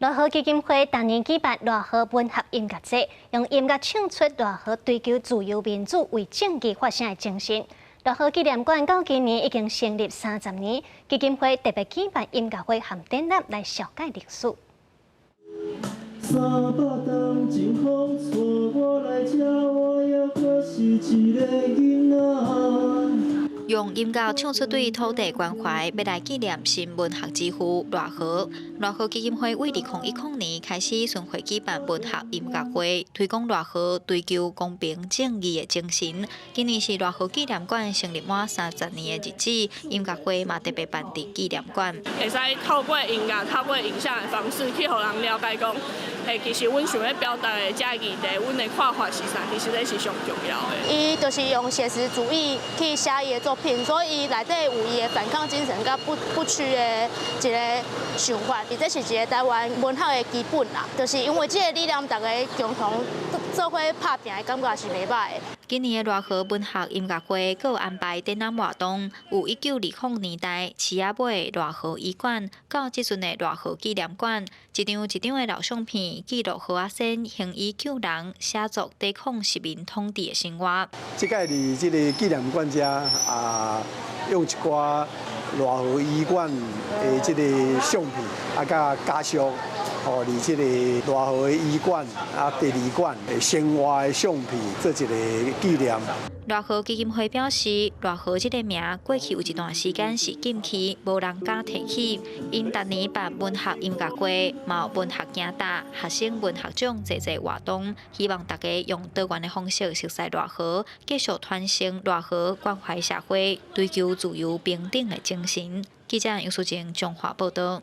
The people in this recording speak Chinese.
罗河基金会逐年举办罗河文学音乐节，用音乐唱出罗河追求自由民主、为正义发声的精神。罗河纪念馆到今年已经成立30年，基金会特别举办音乐会和展览来绍介历史。300担真风带我来这，我也阁是一个囡仔。用音乐唱出对土地关怀，要来纪念新文学之父罗河。罗河基金会为2010年开始巡回举办文学音乐会，推广罗河追求公平正义的精神。今年是罗河纪念馆成立满30年的日子，音乐会嘛特别办伫纪念馆。会使透过音乐、透过影像的方式去互人了解讲，其实阮想要表达的这个议题，阮的看法是啥？其实这是上重要的。伊就是用写实主义去写伊的作品，所以内底有伊的反抗精神甲不屈的一个想法，而这是一个台湾文学的基本啦。就是因为这个理念，大家共同做伙拍拼的感觉是袂歹的。今年的罗河文学音乐会，佮有安排展览活动，有1920年代饲仔尾罗河医馆，到即阵的罗河纪念馆，一张的老相片，记录河仔先行医救人，写作抵抗殖民统治的生活。即个伫即个纪念馆遮用一寡罗河医馆的即个相片，甲家属。伫即个罗河医馆第2馆的生活的相片做一个纪念。罗河基金会表示，罗河这个名过去有一段时间是禁区，无人敢提起。因逐年办文学音乐会、有文学行达、学生文学奖侪活动，希望大家用多元的方式熟悉罗河，继续传承罗河关怀社会、追求自由平等的精神。记者杨淑静综合报道。